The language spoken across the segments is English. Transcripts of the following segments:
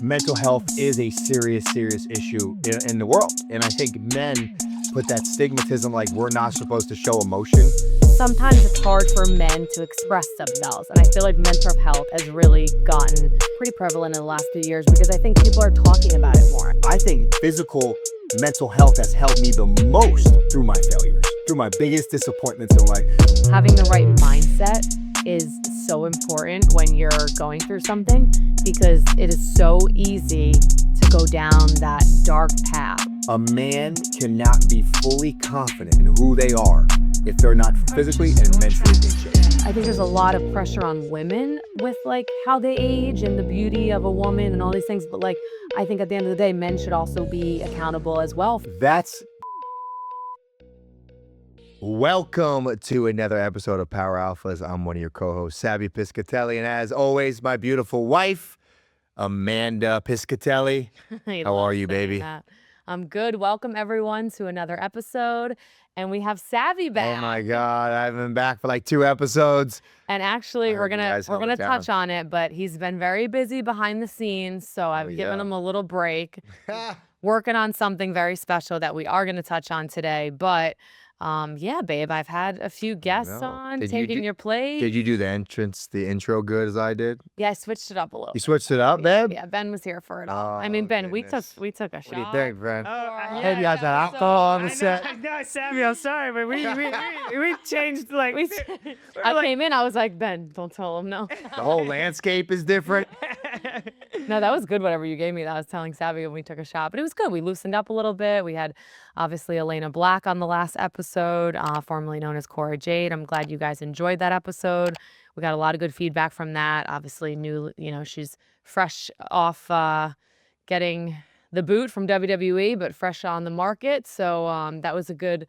mental health is a serious issue in the world. And I think men put that stigmatism like we're not supposed to show emotion. Sometimes it's hard for men to express themselves. And I feel like mental health has really gotten pretty prevalent in the last few years because I think people are talking about it more. I think physical mental health has helped me the most through my failures, through my biggest disappointments in life. Having the right mindset is so important when you're going through something because it is so easy to go down that dark path. A man cannot be fully confident in who they are if they're not physically and mentally in shape. I think there's a lot of pressure on women with like how they age and the beauty of a woman and all these things. But like, I think at the end of the day, men should also be accountable as well. Welcome to another episode of Power Alphas. I'm one of your co-hosts, Sabby Piscatelli. And as always, my beautiful wife, Amanda Piscatelli. How are you, baby? I'm good. Welcome everyone to another episode. And we have Sabby back. Oh my God, I've been back for like 2 episodes. And actually, we're gonna touch on it, but he's been very busy behind the scenes, so I've given him a little break, working on something very special that we are gonna touch on today. But yeah, babe, I've had a few guests on taking your place. Did you do the intro good as I did? Yeah, I switched it up a little. You switched it up, babe? Yeah, Ben was here for it all. I mean, Ben, we took a shot. What do you think, Ben? Yeah, You got that alcohol on the set? No, Sabby, I'm sorry, but we changed like. I came in, I was like, Ben, don't tell him no. The whole landscape is different. No, that was good, whatever you gave me. That I was telling Sabby when we took a shot. But it was good. We loosened up a little bit. We had, obviously, Elena Black on the last episode, formerly known as Cora Jade. I'm glad you guys enjoyed that episode. We got a lot of good feedback from that. Obviously, she's fresh off getting the boot from WWE, but fresh on the market. So that was a good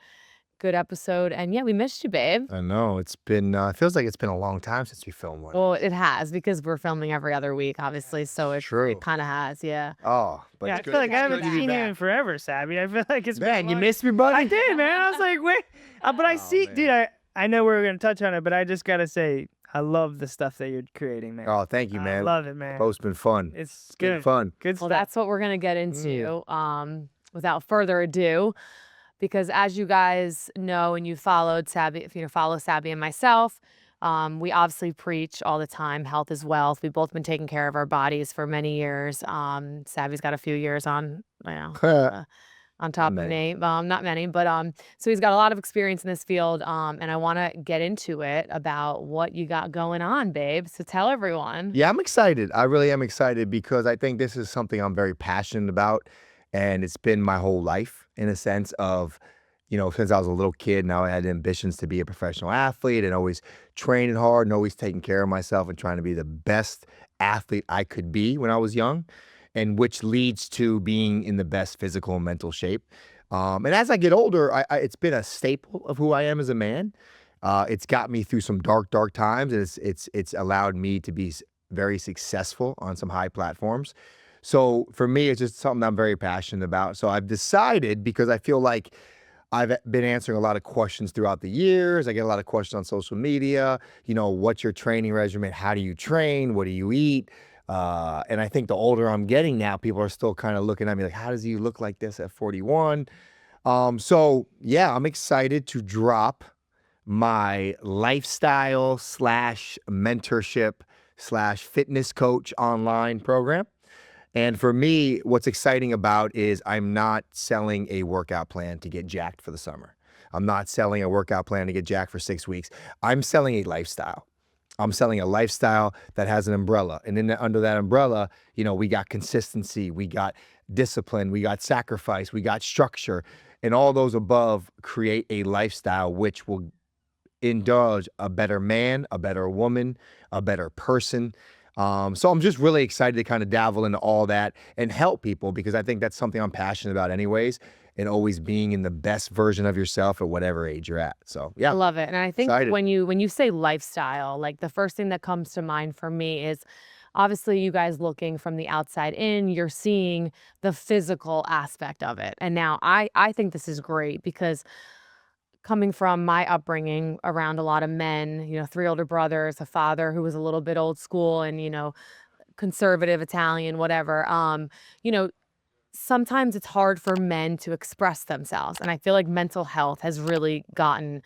episode. And yeah, we missed you, babe. I know. It's been, feels like it's been a long time since we filmed one. Well, it has, because we're filming every other week, obviously. So it kind of has, yeah. Oh, but Yeah, I feel like I haven't seen you in forever, Sabby. I feel like it's Man, been you missed me, buddy? I did, man. I was like, wait. But I see, man. dude, I know we're going to touch on it, but I just got to say, I love the stuff that you're creating, man. Oh, thank you, man. I love it, man. Post's been fun. It's been good. fun. Good Well, stuff. that's what we're going to get into without further ado. Because as you guys know, and you followed Sabby, if you follow Sabby and myself, we obviously preach all the time, health is wealth. We've both been taking care of our bodies for many years. Sabby's got a few years on top of me. Not many, but so he's got a lot of experience in this field. And I want to get into it about what you got going on, babe. So tell everyone. Yeah, I'm excited. I really am excited because I think this is something I'm very passionate about. And it's been my whole life in a sense of, since I was a little kid, now I had ambitions to be a professional athlete and always training hard and always taking care of myself and trying to be the best athlete I could be when I was young, and which leads to being in the best physical and mental shape. And as I get older, it's been a staple of who I am as a man. It's got me through some dark times, and it's allowed me to be very successful on some high platforms. So for me, it's just something I'm very passionate about. So I've decided, because I feel like I've been answering a lot of questions throughout the years. I get a lot of questions on social media. What's your training regimen? How do you train? What do you eat? And I think the older I'm getting now, people are still kind of looking at me like, how does he look like this at 41? So yeah, I'm excited to drop my lifestyle / mentorship / fitness coach online program. And for me, what's exciting about is I'm not selling a workout plan to get jacked for the summer. I'm not selling a workout plan to get jacked for 6 weeks. I'm selling a lifestyle. I'm selling a lifestyle that has an umbrella. And under that umbrella, we got consistency, we got discipline, we got sacrifice, we got structure. And all those above create a lifestyle which will indulge a better man, a better woman, a better person. So I'm just really excited to kind of dabble into all that and help people, because I think that's something I'm passionate about anyways, and always being in the best version of yourself at whatever age you're at. So yeah. I love it. And I think excited. when you say lifestyle, like the first thing that comes to mind for me is obviously you guys looking from the outside in, you're seeing the physical aspect of it. And now I think this is great because coming from my upbringing around a lot of men, 3 older brothers, a father who was a little bit old school, and, conservative, Italian, whatever, you know, sometimes it's hard for men to express themselves. And I feel like mental health has really gotten,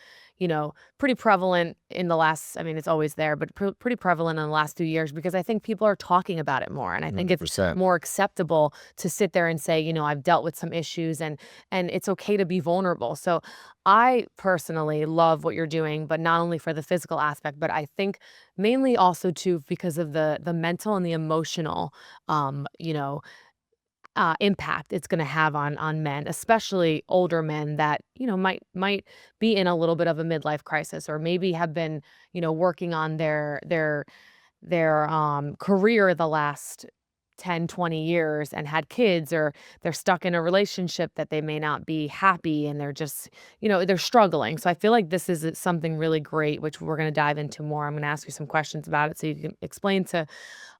pretty prevalent in the last, I mean, it's always there, but pretty prevalent in the last few years because I think people are talking about it more. And I think it's 100%. more acceptable to sit there and say, I've dealt with some issues and it's okay to be vulnerable. So I personally love what you're doing, but not only for the physical aspect, but I think mainly also too because of the mental and the emotional impact it's going to have on men, especially older men that might be in a little bit of a midlife crisis, or maybe have been working on their career the last 10, 20 years and had kids, or they're stuck in a relationship that they may not be happy and they're just they're struggling. So I feel like this is something really great, which we're going to dive into more. I'm going to ask you some questions about it so you can explain to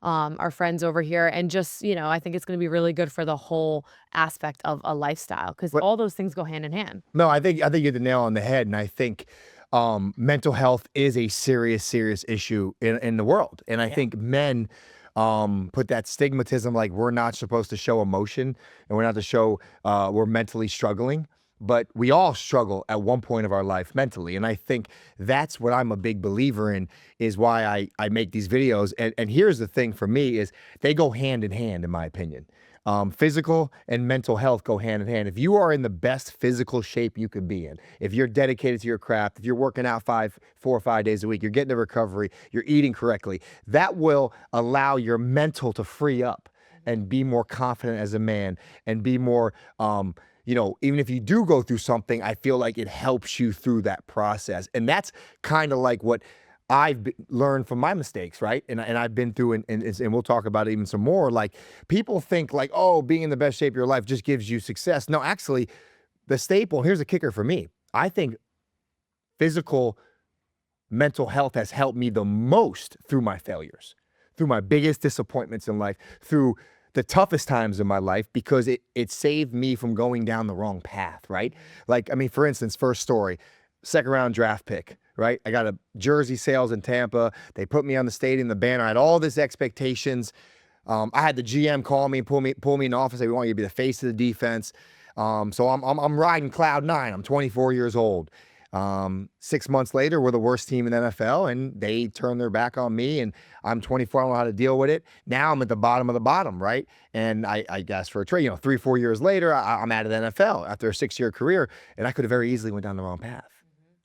our friends over here. And just, I think it's going to be really good for the whole aspect of a lifestyle because But all those things go hand in hand. no, I think you hit the nail on the head, and I think mental health is a serious issue in the world, and I think men put that stigmatism, like we're not supposed to show emotion and we're not to show we're mentally struggling. But we all struggle at one point of our life mentally. And I think that's what I'm a big believer in, is why I make these videos. And here's the thing for me is they go hand in hand, in my opinion. Physical and mental health go hand in hand. If you are in the best physical shape you could be in, if you're dedicated to your craft, if you're working out 4 or 5 days a week, you're getting to recovery, you're eating correctly, that will allow your mental to free up and be more confident as a man and be more, even if you do go through something, I feel like it helps you through that process. And that's kind of like what I've learned from my mistakes, right? And I've been through, and we'll talk about it even some more. Like, people think like, oh, being in the best shape of your life just gives you success. No, actually, the staple, here's a kicker for me. I think physical mental health has helped me the most through my failures, through my biggest disappointments in life, through the toughest times in my life, because it saved me from going down the wrong path, right? Like, I mean, for instance, first story, second round draft pick, right? I got a jersey sales in Tampa. They put me on the stadium, the banner. I had all these expectations. I had the GM call me, pull me in the office. Say, we want you to be the face of the defense. So I'm riding cloud nine. I'm 24 years old. 6 months later, we're the worst team in the NFL, and they turn their back on me, and I'm 24. I don't know how to deal with it. Now I'm at the bottom of the bottom, right? And I asked for a trade. 3, 4 years later, I'm out of the NFL after a 6-year career, and I could have very easily went down the wrong path.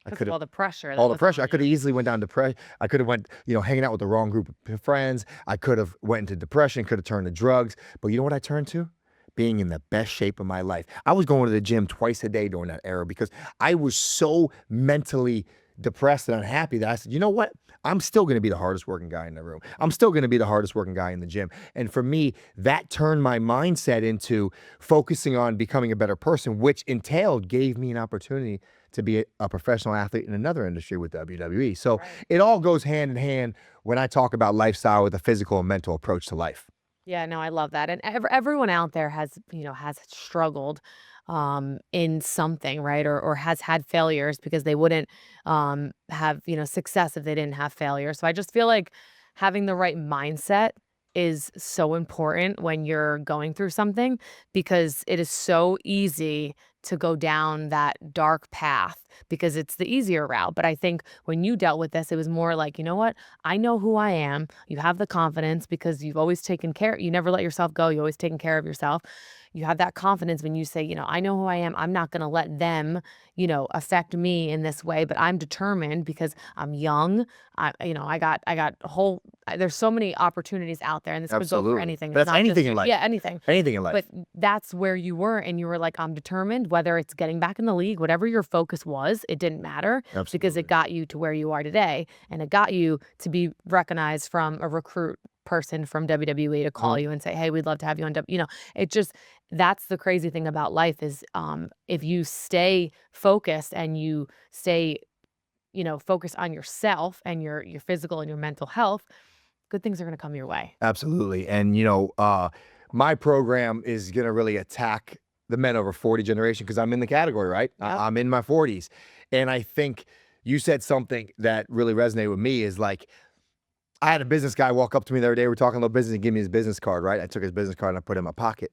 I Because could of have all the pressure. all the pressure. I could have easily went down depression. I could have went, hanging out with the wrong group of friends. I could have went into depression. Could have turned to drugs. But you know what I turned to? Being in the best shape of my life. I was going to the gym twice a day during that era because I was so mentally depressed and unhappy that I said, you know what? I'm still going to be the hardest working guy in the room. I'm still going to be the hardest working guy in the gym. And for me, that turned my mindset into focusing on becoming a better person, which gave me an opportunity to be a professional athlete in another industry with WWE. So it all goes hand in hand when I talk about lifestyle with a physical and mental approach to life. Yeah, no, I love that. And everyone out there has, has struggled in something, right? Or has had failures because they wouldn't have, success if they didn't have failure. So I just feel like having the right mindset is so important when you're going through something, because it is so easy to go down that dark path because it's the easier route. But I think when you dealt with this, it was more like, you know what? I know who I am. You have the confidence because you've always taken care. You never let yourself go. You always taken care of yourself. You have that confidence when you say, I know who I am. I'm not going to let them, affect me in this way, but I'm determined because I'm young. I got a whole, there's so many opportunities out there, and this could go for Absolutely. anything. But It's that's not anything just in life. Yeah, anything. Anything in life. But that's where you were, and you were like, I'm determined, whether it's getting back in the league, whatever your focus was, it didn't matter because Absolutely. it got you to where you are today, and it got you to be recognized from a recruit person from WWE to call you and say, hey, we'd love to have you on it just, that's the crazy thing about life is if you stay focused and you stay focused on yourself and your physical and your mental health, good things are going to come your way. Absolutely. And, my program is going to really attack the men over 40 generation because I'm in the category, right? Yep. I'm in my 40s. And I think you said something that really resonated with me is like, I had a business guy walk up to me the other day. We were talking a little business and give me his business card, right? I took his business card and I put it in my pocket.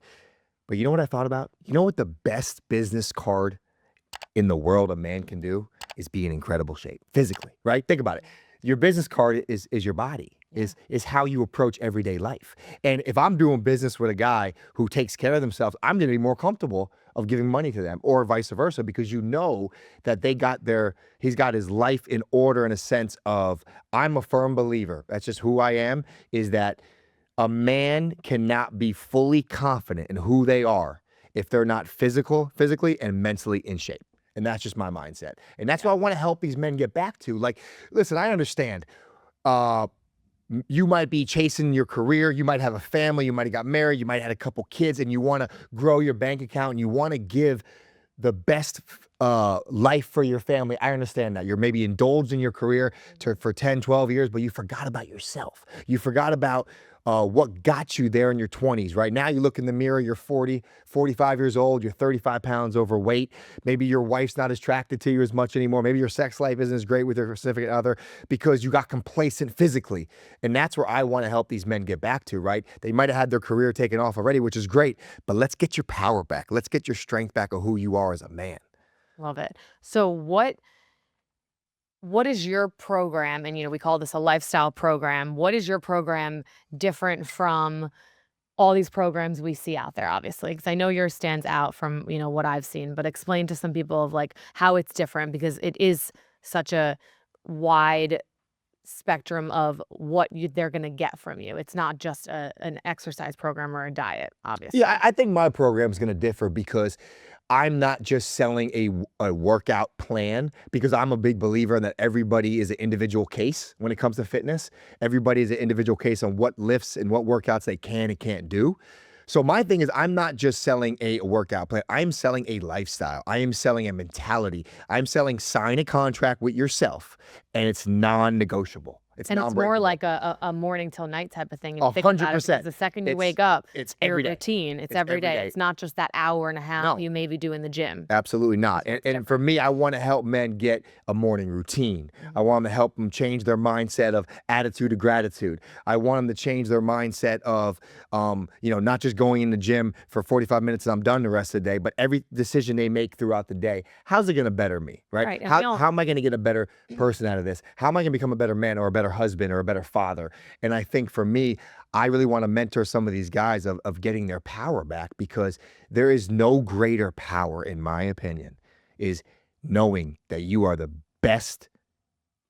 But you know what I thought about? You know what the best business card in the world a man can do is be in incredible shape physically, right? Think about it. Your business card is your body, is how you approach everyday life. And if I'm doing business with a guy who takes care of themselves, I'm going to be more comfortable of giving money to them, or vice versa, because you know that he's got his life in order in a sense of, I'm a firm believer. That's just who I am, is that a man cannot be fully confident in who they are if they're not physically and mentally in shape. And that's just my mindset. And that's what I want to help these men get back to. Like, listen, I understand. You might be chasing your career. You might have a family. You might have got married. You might have had a couple kids, and you want to grow your bank account, and you want to give the best life for your family. I understand that. You're maybe indulged in your career for 10, 12 years, but you forgot about yourself. You forgot about what got you there in your 20s. Right now, you look in the mirror, you're 40, 45 years old, you're 35 pounds overweight. Maybe your wife's not attracted to you as much anymore. Maybe your sex life isn't as great with your significant other because you got complacent physically. And that's where I want to help these men get back to, right? They might have had their career taken off already, which is great, but let's get your power back. Let's get your strength back of who you are as a man. Love it. So what is your program? And we call this a lifestyle program. What is your program different from all these programs we see out there, obviously? Because I know yours stands out from, what I've seen, but explain to some people of like how it's different, because it is such a wide spectrum of what they're going to get from you. It's not just an exercise program or a diet, obviously. Yeah, I think my program is going to differ because I'm not just selling a workout plan, because I'm a big believer in that everybody is an individual case when it comes to fitness. Everybody is an individual case on what lifts and what workouts they can and can't do. So my thing is, I'm not just selling a workout plan. I'm selling a lifestyle. I am selling a mentality. I'm selling sign a contract with yourself, and it's non-negotiable. It's more like a morning till night type of thing. 100%. The second you wake up, it's your every day. routine. It's every day. It's not just that hour and a half you maybe do in the gym. Absolutely not. And for me, I want to help men get a morning routine. I want to help them change their mindset of attitude to gratitude. I want them to change their mindset of, not just going in the gym for 45 minutes and I'm done the rest of the day, but every decision they make throughout the day, how's it going to better me, right? How am I going to get a better person out of this? How am I going to become a better man or a better husband or a better father? And I think for me, I really want to mentor some of these guys of getting their power back, because there is no greater power, in my opinion, is knowing that you are the best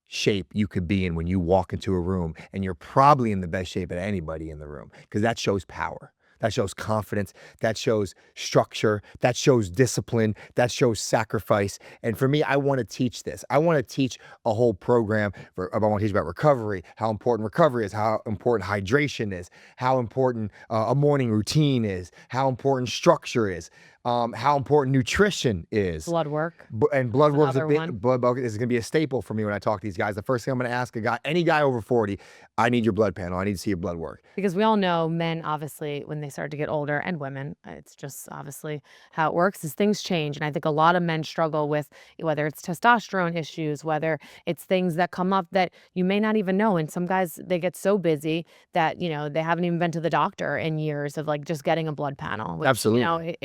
shape you could be in when you walk into a room, and you're probably in the best shape of anybody in the room, because that shows power. That shows confidence. That shows structure. That shows discipline. That shows sacrifice. And for me, I want to teach this. I want to teach a whole program. I want to teach about recovery, how important recovery is, how important hydration is, how important a morning routine is, how important structure is, how important nutrition is. Blood work. And blood work is going to be a staple for me when I talk to these guys. The first thing I'm going to ask any guy over 40, I need your blood panel. I need to see your blood work. Because we all know men, obviously, when they start to get older, and women, it's just obviously how it works, is things change. And I think a lot of men struggle with, whether it's testosterone issues, whether it's things that come up that you may not even know. And some guys, they get so busy that, they haven't even been to the doctor in years of like just getting a blood panel. Which, absolutely.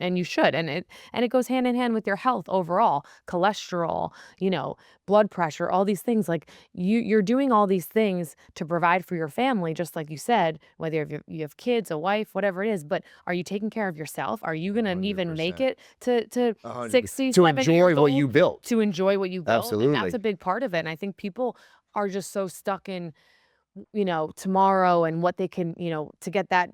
And you should. And it goes hand in hand with your health overall. Cholesterol, blood pressure, all these things. Like you're doing all these things to provide for your family, just like you said, whether you have kids, a wife, whatever it is. But are you taking care of yourself? Are you going to even make it to 60, to enjoy what you built? To enjoy what you built. Absolutely. And that's a big part of it. And I think people are just so stuck in, tomorrow and what they can, to get that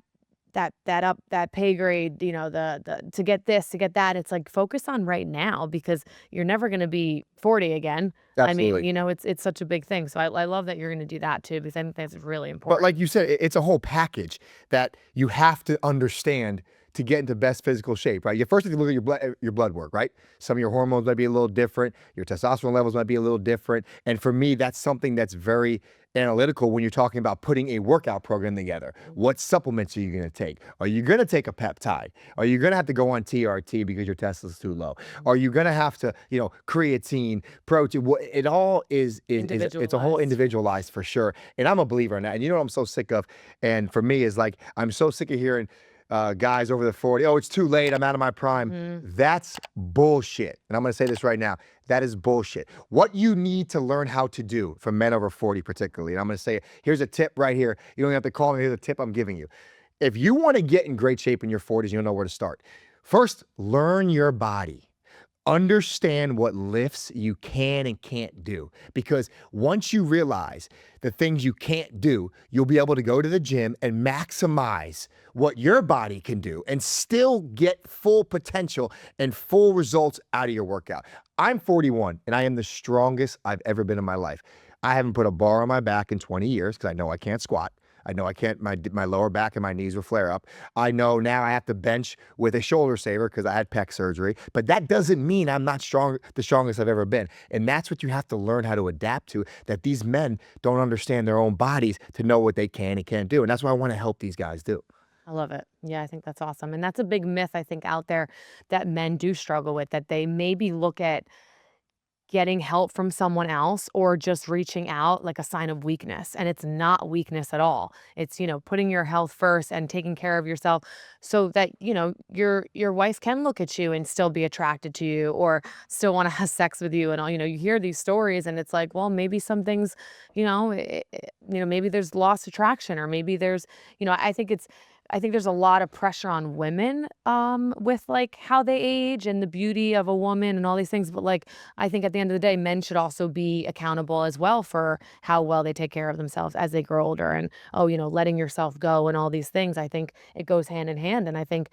pay grade, to get this, to get that. It's like, focus on right now, because you're never going to be 40 again. Absolutely. I mean, it's such a big thing. So I love that you're going to do that too, because I think that's really important. But like you said, it's a whole package that you have to understand to get into best physical shape, right? You first have to look at your blood work, right? Some of your hormones might be a little different. Your testosterone levels might be a little different. And for me, that's something that's very analytical when you're talking about putting a workout program together. What supplements are you going to take? Are you going to take a peptide? Are you going to have to go on TRT because your Tesla's too low? Are you going to have to, creatine, protein? It all is it's a whole Individualized. individualized for sure. And I'm a believer in that. And you know what I'm so sick of? And for me is like, I'm so sick of hearing guys over the 40, oh, it's too late, I'm out of my prime. That's bullshit. And I'm going to say this right now. That is bullshit. What you need to learn how to do for men over 40 particularly, and I'm going to say, here's a tip right here. You don't have to call me. Here's a tip I'm giving you. If you want to get in great shape in your 40s, you don't know where to start. First, learn your body. Understand what lifts you can and can't do. Because once you realize the things you can't do, you'll be able to go to the gym and maximize what your body can do and still get full potential and full results out of your workout. I'm 41 and I am the strongest I've ever been in my life. I haven't put a bar on my back in 20 years because I know I can't squat. I know I can't, my lower back and my knees will flare up. I know now I have to bench with a shoulder saver because I had pec surgery, but that doesn't mean I'm not the strongest I've ever been. And that's what you have to learn how to adapt to, that these men don't understand their own bodies to know what they can and can't do. And that's what I want to help these guys do. I love it. Yeah, I think that's awesome. And that's a big myth, I think, out there that men do struggle with, that they maybe look at getting help from someone else or just reaching out like a sign of weakness. And it's not weakness at all. It's, putting your health first and taking care of yourself so that, your wife can look at you and still be attracted to you or still want to have sex with you. And all, you hear these stories and it's like, well, maybe some things, maybe there's lost attraction or maybe there's, I think there's a lot of pressure on women with like how they age and the beauty of a woman and all these things. But like, I think at the end of the day, men should also be accountable as well for how well they take care of themselves as they grow older and, letting yourself go and all these things. I think it goes hand in hand. And I think,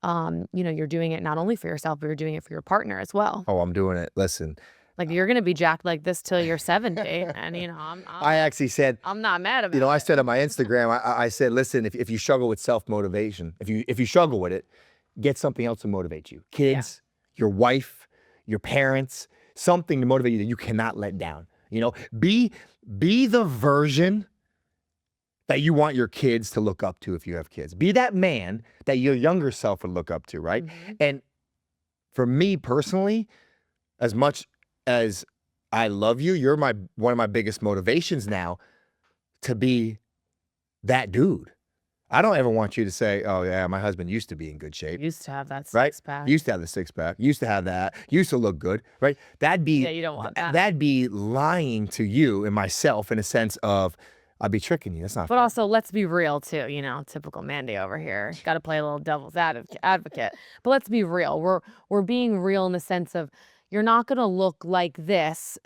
you're doing it not only for yourself, but you're doing it for your partner as well. Oh, I'm doing it. Listen. Like you're going to be jacked like this till you're 70. And, I actually said, I'm not mad about it. I said on my Instagram, I said, listen, if you struggle with self-motivation, if you struggle with it, get something else to motivate you. Kids, your wife, your parents, something to motivate you that you cannot let down. Be the version that you want your kids to look up to if you have kids. Be that man that your younger self would look up to, right? And for me personally, as much as I love you, you're one of my biggest motivations now to be that dude. I don't ever want you to say, oh yeah, my husband used to be in good shape. Used to have that right? 6-pack. Used to have the 6-pack, used to have that, used to look good, right? That'd be, Yeah, you don't want that. That'd be lying to you and myself in a sense of, I'd be tricking you. That's not But fair. also, let's be real too. Typical Mandy over here. Got to play a little devil's advocate. But let's be real. We're being real in the sense of you're not going to look like this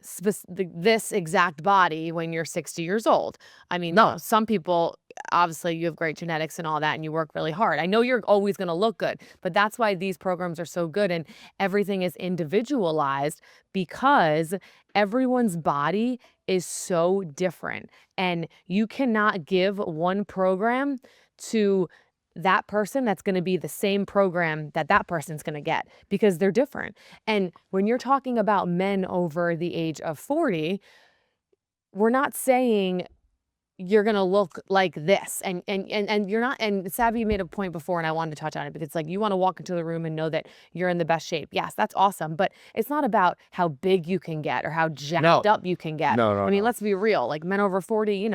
exact body when you're 60 years old. I mean, No. some people, obviously, you have great genetics and all that, and you work really hard. I know you're always going to look good, but that's why these programs are so good and everything is individualized because everyone's body is so different. And you cannot give one program to that person that's going to be the same program that person's going to get because they're different. And when you're talking about men over the age of 40, we're not saying you're going to look like this and you're not. And Sabby made a point before and I wanted to touch on it because it's like you want to walk into the room and know that you're in the best shape. Yes, that's awesome. But it's not about how big you can get or how jacked up you can get. No, I mean, let's be real. Like men over 40,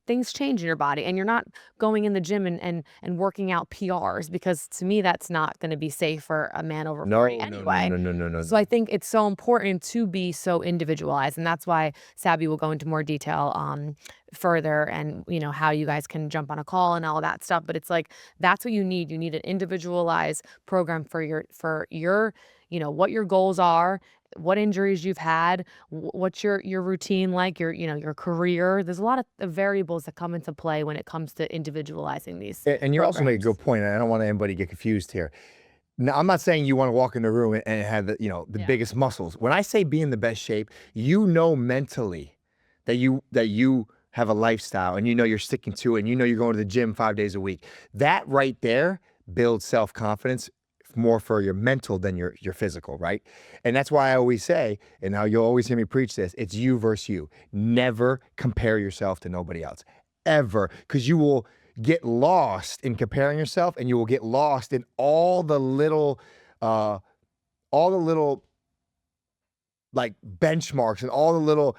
things change in your body and you're not going in the gym and working out PRs because to me, that's not going to be safe for a man over 40 anyway. No. So I think it's so important to be so individualized. And that's why Sabby will go into more detail further and how you guys can jump on a call and all that stuff, but it's like that's what you need an individualized program for your what your goals are, what injuries you've had, what's your routine like, your career. There's a lot of variables that come into play when it comes to individualizing these and you're also making a good point, and I don't want anybody to get confused here. Now, I'm not saying you want to walk in the room and have the biggest muscles. When I say be in the best shape, mentally that you have a lifestyle and you're sticking to it and you're going to the gym 5 days a week. That right there builds self-confidence more for your mental than your physical, right? And that's why I always say, and now you'll always hear me preach this, it's you versus you. Never compare yourself to nobody else, ever, because you will get lost in comparing yourself, and you will get lost in all the little like benchmarks and all the little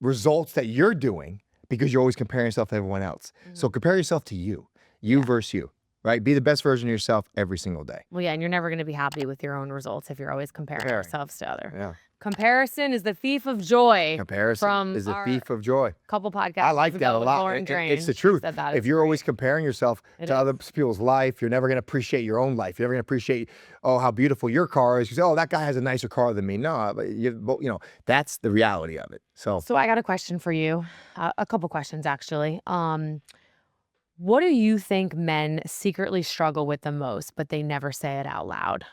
results that you're doing because you're always comparing yourself to everyone else. So compare yourself to you versus you, right? Be the best version of yourself every single day. Well, yeah, and you're never going to be happy with your own results if you're always comparing yourselves to other. Yeah. Comparison is the thief of joy. Comparison is the thief of joy. Couple podcasts. I like that a lot. It's the truth. If you're always comparing yourself to other people's life, you're never going to appreciate your own life. You're never going to appreciate, oh, how beautiful your car is. You say, oh, that guy has a nicer car than me. No, but you know, that's the reality of it. So I got a question for you. A couple questions, actually. What do you think men secretly struggle with the most, but they never say it out loud?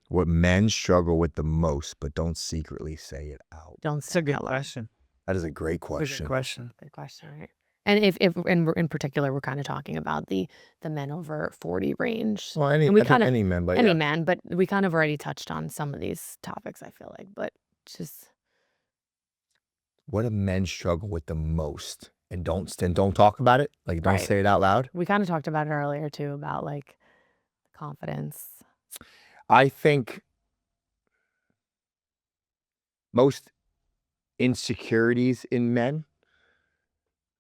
What men struggle with the most, but don't secretly say it out. That's a good question. That is a great question. Good question. Good question, right? And if in particular, we're kind of talking about the men over 40 range. Well, any men, but any man, but we kind of already touched on some of these topics, I feel like, but just. What do men struggle with the most? And don't talk about it? Like, don't say it out loud? We kind of talked about it earlier, too, about, like, confidence. I think most insecurities in men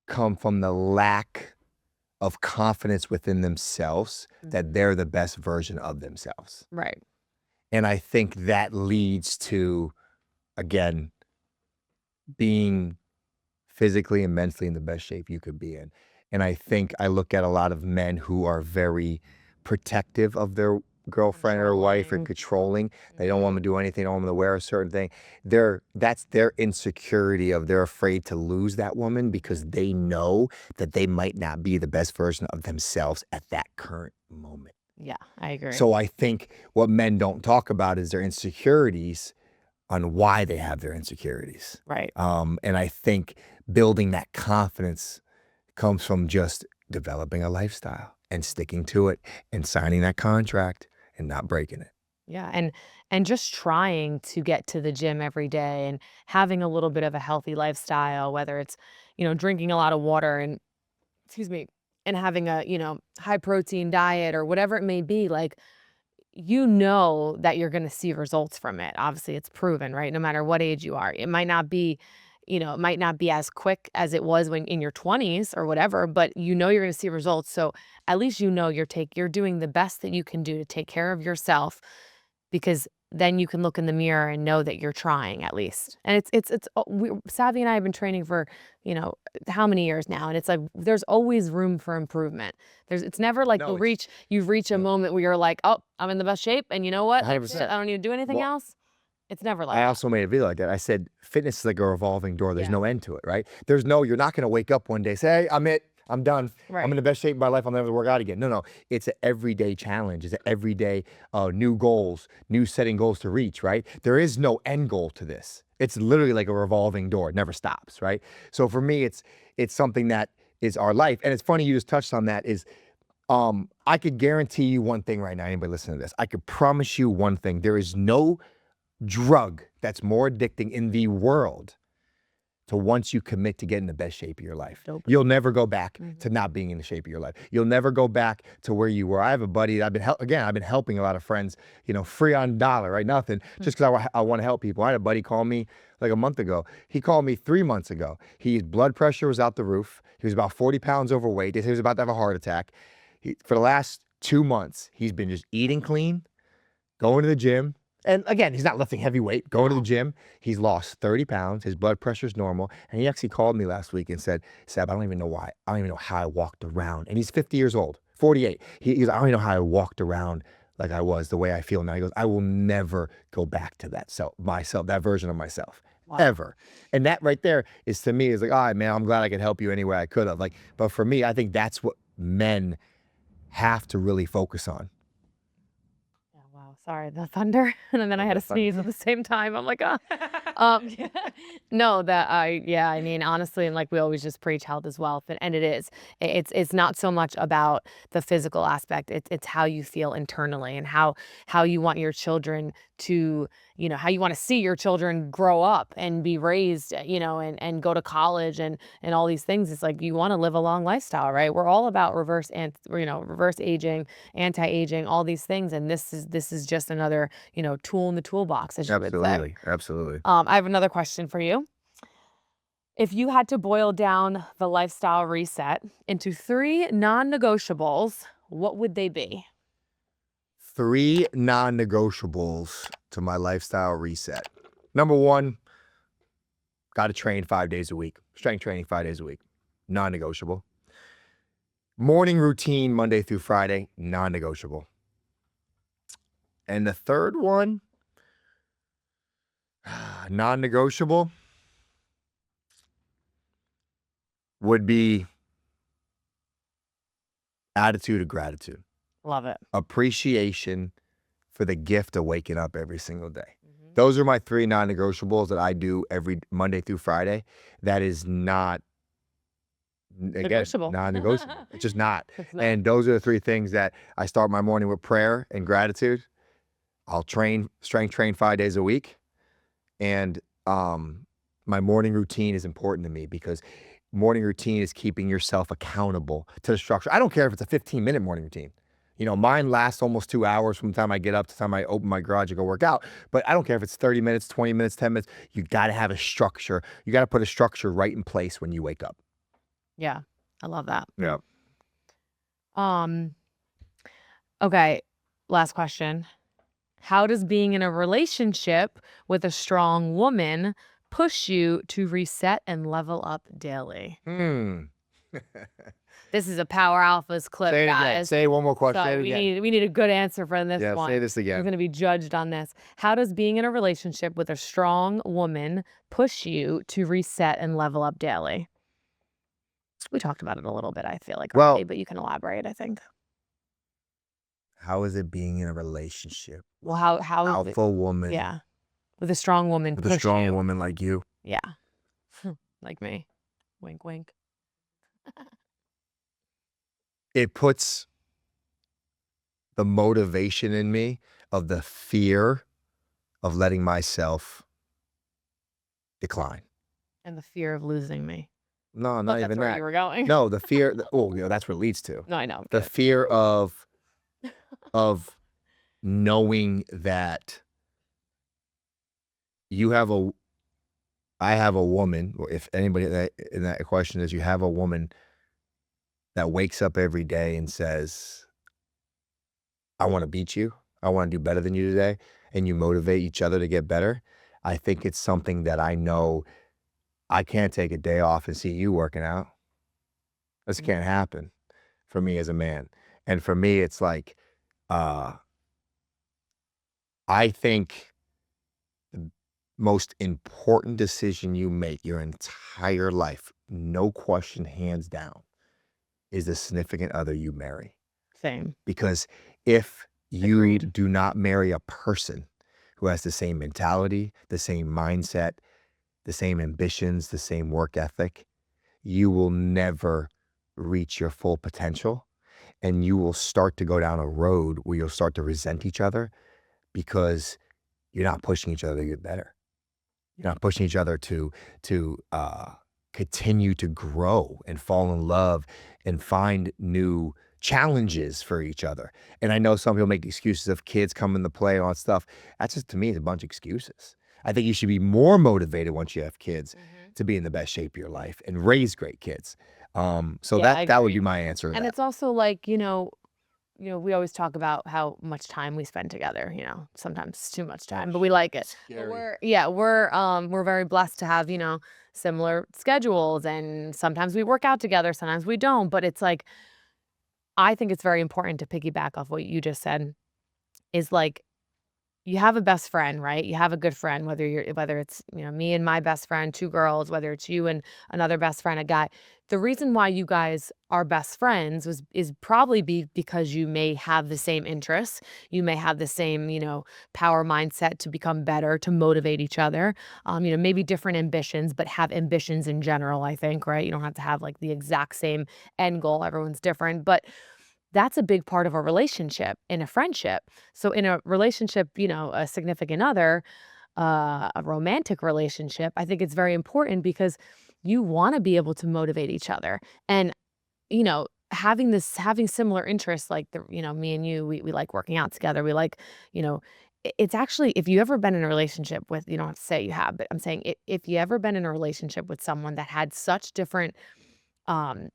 come from the lack of confidence within themselves that they're the best version of themselves. Right. And I think that leads to, again, being physically and mentally in the best shape you could be in. And I think I look at a lot of men who are very protective of their girlfriend or wife, or controlling. They don't want them to do anything, don't want them to wear a certain thing. That's their insecurity of they're afraid to lose that woman because they know that they might not be the best version of themselves at that current moment. Yeah, I agree. So I think what men don't talk about is their insecurities on why they have their insecurities. Right. And I think building that confidence comes from just developing a lifestyle and sticking to it and signing that contract and not breaking it. Yeah, and just trying to get to the gym every day and having a little bit of a healthy lifestyle, whether it's, drinking a lot of water and, and having a, high protein diet or whatever it may be, like, that you're going to see results from it. Obviously, it's proven, right? No matter what age you are. It might not be, it might not be as quick as it was when in your 20s or whatever, but you're going to see results. So at least you're doing the best that you can do to take care of yourself, because then you can look in the mirror and know that you're trying at least. And Sabby and I have been training for, how many years now? And it's like, there's always room for improvement. It's never like you reach a moment where you're like, oh, I'm in the best shape. And you know what? 100%. I don't need to do anything else. It's never like I also made a video like that. I said, fitness is like a revolving door. There's no end to it, right? You're not going to wake up one day and say, hey, I'm done. Right. I'm in the best shape of my life. I'll never work out again. No. It's an everyday challenge. It's an everyday new goals, new setting goals to reach, right? There is no end goal to this. It's literally like a revolving door. It never stops, right? So for me, it's something that is our life. And it's funny you just touched on that is I could guarantee you one thing right now, anybody listening to this, I could promise you one thing. There is no drug that's more addicting in the world to once you commit to getting the best shape of your life. You'll never go back to not being in the shape of your life. You'll never go back to where you were. I have a buddy that I've been helping a lot of friends, free on dollar, right? Nothing, just because I want to help people. I had a buddy call me like a month ago. He called me 3 months ago. His blood pressure was out the roof. He was about 40 pounds overweight. They said he was about to have a heart attack. For the last 2 months, he's been just eating clean, going to the gym. And again, he's not lifting heavy weight, going to the gym. He's lost 30 pounds. His blood pressure's normal. And he actually called me last week and said, Sab, I don't even know why. I don't even know how I walked around. And he's 50 years old, 48. He goes, I don't even know how I walked around like I was, the way I feel now. He goes, I will never go back to that version of myself, ever. And that right there is, to me, is like, all right, man, I'm glad I could help you any way I could have. Like, but for me, I think that's what men have to really focus on. Sorry, the thunder. And then I had to sneeze at the same time. I'm like, Yeah. No, I mean, honestly, and like we always just preach health is wealth, and it is. It's not so much about the physical aspect. It's how you feel internally and how you want your children to, how you want to see your children grow up and be raised, and go to college and all these things. It's like you want to live a long lifestyle, right? We're all about reverse aging, anti-aging, all these things, and this is just another, tool in the toolbox, as you would say. Absolutely. I have another question for you. If you had to boil down the lifestyle reset into 3 non-negotiables, what would they be? 3 non-negotiables to my lifestyle reset. Number 1, got to train 5 days a week. Strength training 5 days a week. Non-negotiable. Morning routine Monday through Friday. Non-negotiable. And the third one, non-negotiable, would be attitude of gratitude. Love it. Appreciation for the gift of waking up every single day. Mhm. Those are my 3 non-negotiables that I do every Monday through Friday. That is not, again, Negotiable. non-negotiable. It's just not. It's not. And those are the 3 things that I start my morning with: prayer and gratitude. I'll strength train 5 days a week. And my morning routine is important to me because morning routine is keeping yourself accountable to the structure. I don't care if it's a 15-minute morning routine. Mine lasts almost 2 hours from the time I get up to the time I open my garage and go work out. But I don't care if it's 30 minutes, 20 minutes, 10 minutes. You got to have a structure. You got to put a structure right in place when you wake up. Yeah, I love that. Yeah. Okay, last question. How does being in a relationship with a strong woman push you to reset and level up daily? This is a Power Alphas clip, Say it again. guys. Say one more question. So Say it again. we need a good answer for this Yeah, one. say this We're again. going to be judged on this. How does being in a relationship with a strong woman push you to reset and level up daily? We talked about it a little bit, I feel like, Well- already, but you can elaborate, I think. How is it being in a relationship? Well, how Alpha woman. yeah, with a strong woman With a push strong you. woman like you. Yeah. Like me. Wink, wink. It puts the motivation in me of the fear of letting myself decline. And the fear of losing me. No, Thought not that's even where that. you were going. No, the fear. That's what it leads to. No, I know. The Good. fear of knowing that I have a woman, or if anybody in that question is, you have a woman that wakes up every day and says, I want to beat you. I want to do better than you today. And you motivate each other to get better. I think it's something that I know I can't take a day off and see you working out. This can't happen for me as a man. And for me, it's like, I think the most important decision you make your entire life, no question, hands down, is the significant other you marry. Same. Because if you Agreed. do not marry a person who has the same mentality, the same mindset, the same ambitions, the same work ethic, you will never reach your full potential. And you will start to go down a road where you'll start to resent each other because you're not pushing each other to get better. You're not pushing each other to continue to grow and fall in love and find new challenges for each other. And I know some people make excuses of kids coming into play and all that stuff. That's just, to me, is a bunch of excuses. I think you should be more motivated once you have kids to be in the best shape of your life and raise great kids. So Yeah, I that would be agree. my answer to And that. it's also like, we always talk about how much time we spend together, sometimes it's too much time, but we like it. But we're very blessed to have, similar schedules, and sometimes we work out together, sometimes we don't, but it's like, I think it's very important to piggyback off what you just said, is like, you have a best friend, right? You have a good friend, whether it's, me and my best friend, two girls, whether it's you and another best friend, a guy. The reason why you guys are best friends is probably because you may have the same interests. You may have the same, power mindset to become better, to motivate each other. Maybe different ambitions, but have ambitions in general, I think, right? You don't have to have like the exact same end goal. Everyone's different. But that's a big part of a relationship, in a friendship. So in a relationship, a significant other, a romantic relationship, I think it's very important because you want to be able to motivate each other. And, having similar interests, like me and you, we like working out together. We like, it's actually, if you ever been in a relationship with, you don't have to say you have, but I'm saying if you ever been in a relationship with someone that had such different, um,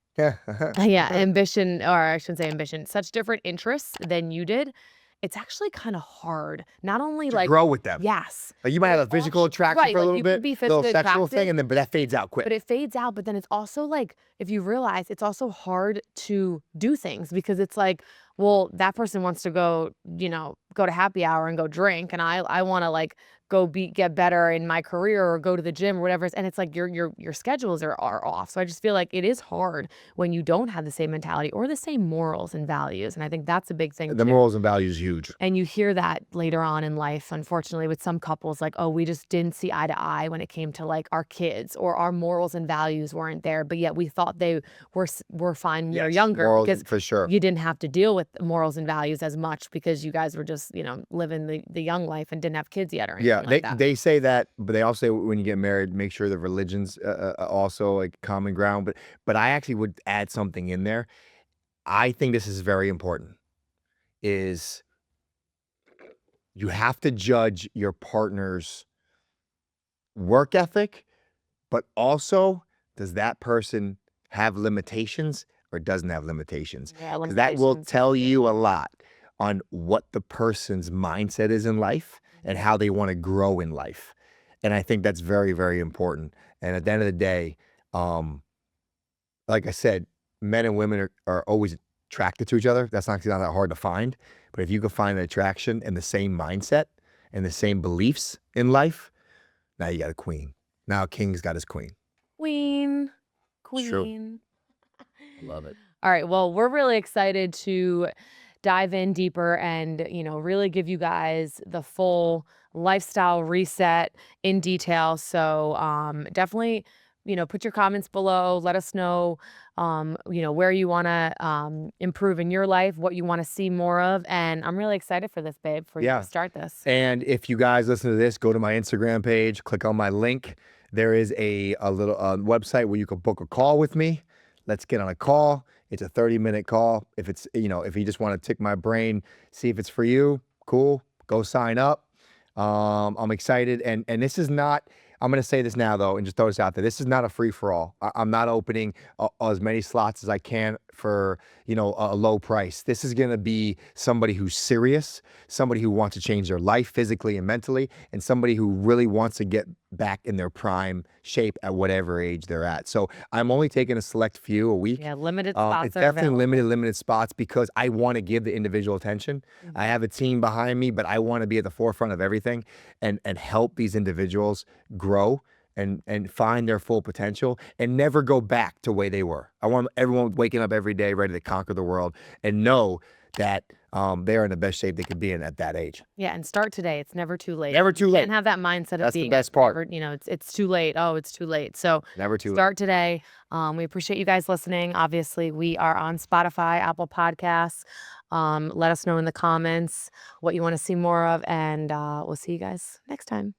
yeah, ambition, or I shouldn't say ambition, such different interests than you did, it's actually kinda hard. Not only To like grow with them. yes, Like, you but might have it a physical also attraction right, for a like, little you could bit, be little physically sexual thing, attracted, and then but that fades out quick. but it fades out, but then it's also, like, if you realize it's also hard to do things because it's like, well, that person wants to go, go to happy hour and go drink, and I wanna, like, get better in my career or go to the gym or whatever, and it's like your schedules are off, so I just feel like it is hard when you don't have the same mentality or the same morals and values, and I think that's a big thing The too. morals and values huge. And you hear that later on in life, unfortunately, with some couples, like, oh, we just didn't see eye to eye when it came to like our kids, or our morals and values weren't there, but yet we thought they were fine when we were Yes, younger morals because for sure. you didn't have to deal with morals and values as much because you guys were just, living the young life and didn't have kids yet or Yeah, anything like they that. they say that, but they also say when you get married, make sure the religion's, also, like, common ground, but I actually would add something in there. I think this is very important, is you have to judge your partner's work ethic, but also, does that person have limitations or doesn't have limitations? Yeah, Because that will limitations. tell you a lot on what the person's mindset is in life and Mhm. how they wanna grow in life, and I think that's very, very important, and at the end of the day, um, like I said, men and women are always attracted to each other. That's not that hard to find, but if you can find an attraction and the same mindset and the same beliefs in life, now you got a queen. Now a king's got his queen. Queen, It's true. queen. Love it. All right. Well, we're really excited to dive in deeper and, really give you guys the full lifestyle reset in detail. So, definitely, put your comments below. Let us know, where you want to improve in your life, what you want to see more of. And I'm really excited for this, babe, for you to Yeah. start this. And if you guys listen to this, go to my Instagram page, click on my link. There is a little website where you can book a call with me. Let's get on a call. It's a 30-minute call. If it's, if you just want to tick my brain, see if it's for you, cool. Go sign up. I'm excited. And this is not, I'm going to say this now though, and just throw this out there. This is not a free for all. I'm not opening as many slots as I can for, a low price. This is going to be somebody who's serious, somebody who wants to change their life physically and mentally, and somebody who really wants to get back in their prime shape at whatever age they're at. So I'm only taking a select few a week. Yeah, limited It's spots are definitely available. limited spots because I want to give the individual attention. I Mhm. have a team behind me, but I want to be at the forefront of everything and help these individuals grow and find their full potential and never go back to where they were. I want everyone waking up every day ready to conquer the world and know that they are in the best shape they could be in at that age. Yeah, and start today. It's never too late. Never You too can't late. have that mindset of That's the being best part. never, it's too late. Oh, it's too late. So Never too late. start today. We appreciate you guys listening. Obviously, we are on Spotify, Apple Podcasts. Let us know in the comments what you want to see more of, and we'll see you guys next time.